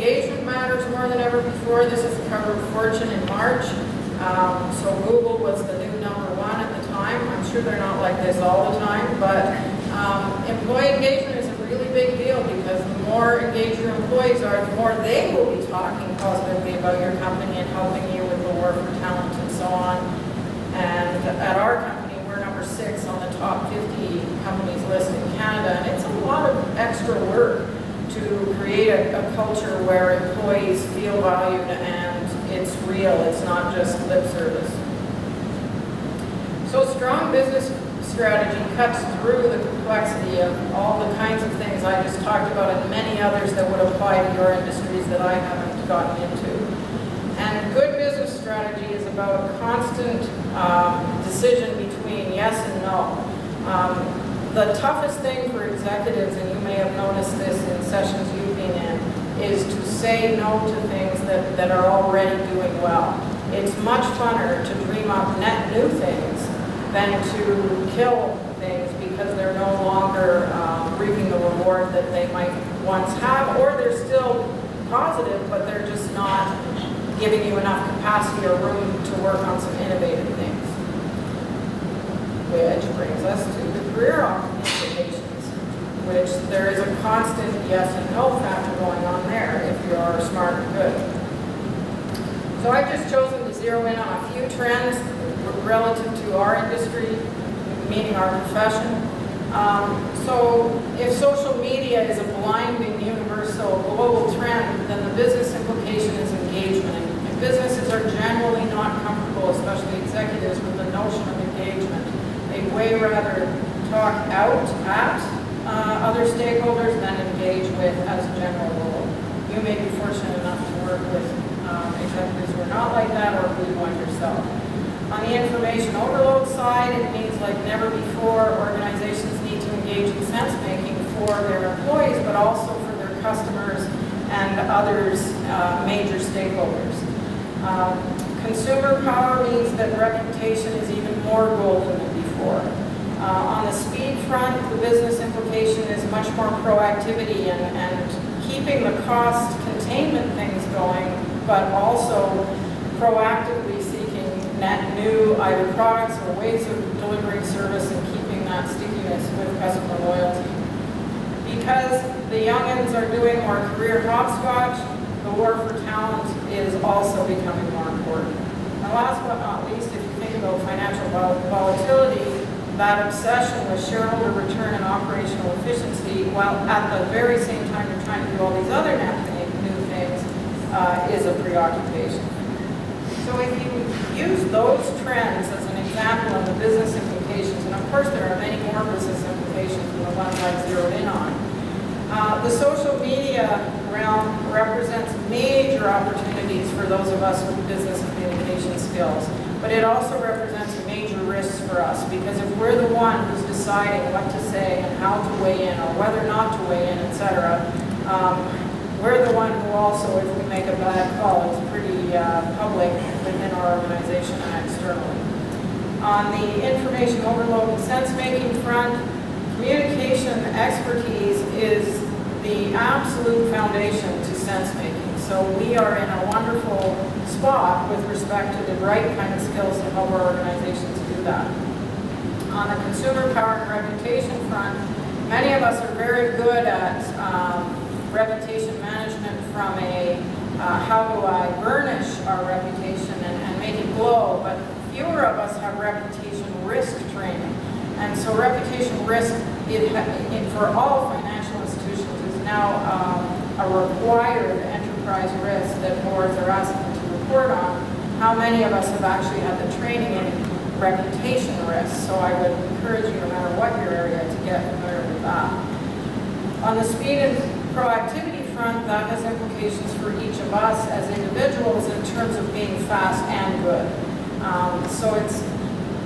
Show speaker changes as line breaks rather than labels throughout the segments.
engagement matters more than ever before. This is the cover of Fortune in March. So Google was the new #1 at the time. I'm sure they're not like this all the time, but employee engagement is a really big deal because the more engaged your employees are, the more they will be talking positively about your company and helping you with the war for talent and so on. And at our company, we're #6 on the top 50 companies list in Canada, and it's a lot of extra work to create a culture where employees feel valued and it's real, it's not just lip service. So strong business strategy cuts through the complexity of all the kinds of things I just talked about and many others that would apply to your industries that I haven't gotten into. And good business strategy is about constant decision between yes and no. The toughest thing for executives, and you may have noticed this in sessions you've been in, is to say no to things that are already doing well. It's much funner to dream up net new things than to kill things because they're no longer reaping the reward that they might once have, or they're still positive, but they're just not giving you enough capacity or room to work on some innovative things. Which brings us to the career implications, which there is a constant yes and no factor going on there if you're smart and good. So I've just chosen to zero in on a few trends relative to our industry, meaning our profession. So if social media is a blinding universal global trend, then the business implication is engagement. And businesses are generally not comfortable, especially executives, with the notion of engagement. They'd way rather talk out at other stakeholders than engage with as a general rule. You may be fortunate enough to work with executives who are not like that, or be one yourself. On the information overload side, it means like never before, organizations need to engage in sense-making for their employees, but also for their customers and others, major stakeholders. Consumer power means that reputation is even more golden than before. On the speed front, the business implication is much more proactivity and keeping the cost containment things going, but also proactively seeking net new either products or ways of delivering service and keeping that stickiness with customer loyalty. Because the youngins are doing more career hopscotch, the war for talent is also becoming more important. And last but not least, if you think about financial volatility, that obsession with shareholder return and operational efficiency, while at the very same time you're trying to do all these other new things, is a preoccupation. So if you use those trends as an example of the business implications, and of course there are many more business implications than the ones I zeroed in on, the social media realm represents major opportunities for those of us with business communication skills, but it also represents major risks for us, because if we're the one who's deciding what to say and how to weigh in, or whether not to weigh in, etc., we're the one who also, if we make a bad call, is pretty public within our organization and externally. On the information overload and sense-making front, communication expertise is the absolute foundation to sense-making. So we are in a wonderful spot with respect to the right kind of skills to help our organizations do that. On the consumer power and reputation front, many of us are very good at reputation management from a how do I burnish our reputation and make it glow, but fewer of us have reputation risk training. And so reputation risk for all financial institutions is now a required enterprise risk that boards are asking to report on. How many of us have actually had the training in reputation risk? So I would encourage you, no matter what your area, to get familiar with that. On the speed and proactivity front, that has implications for each of us as individuals in terms of being fast and good. So it's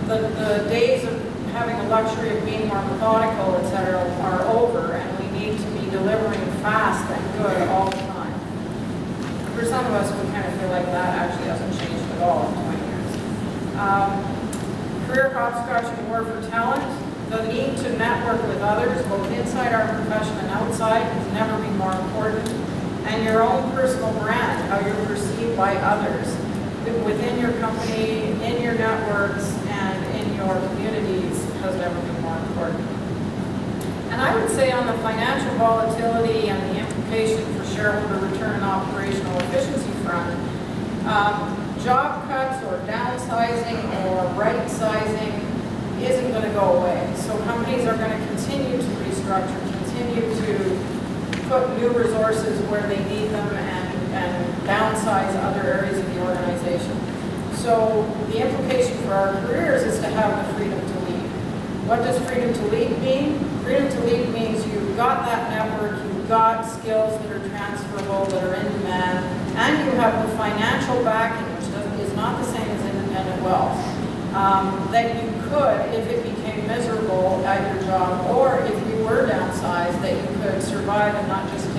the days of having the luxury of being more methodical, etc., are over, and we need to be delivering fast and good all the time. For some of us, we kind of feel like that actually hasn't changed at all in 20 years. Career hopscotch and war for talent. The need to network with others, both inside our profession and outside, has never been more important. and your own personal brand, how you're perceived by others within your company, in your networks, and in your communities has never been more important. And I would say on the financial volatility and the implication for shareholder return and operational efficiency front, job cuts or downsizing or right-sizing isn't going to go away. So companies are going to continue to restructure, continue to put new resources where they need them and downsize other areas of the organization. So the implication for our careers is to have the freedom to lead. What does freedom to lead mean? Freedom to lead means you've got that network, you've got skills that are transferable, that are in demand, and you have the financial backing, which is not the same as independent wealth, that you could, if it became miserable at your job, or if you were downsized, that you could survive and not just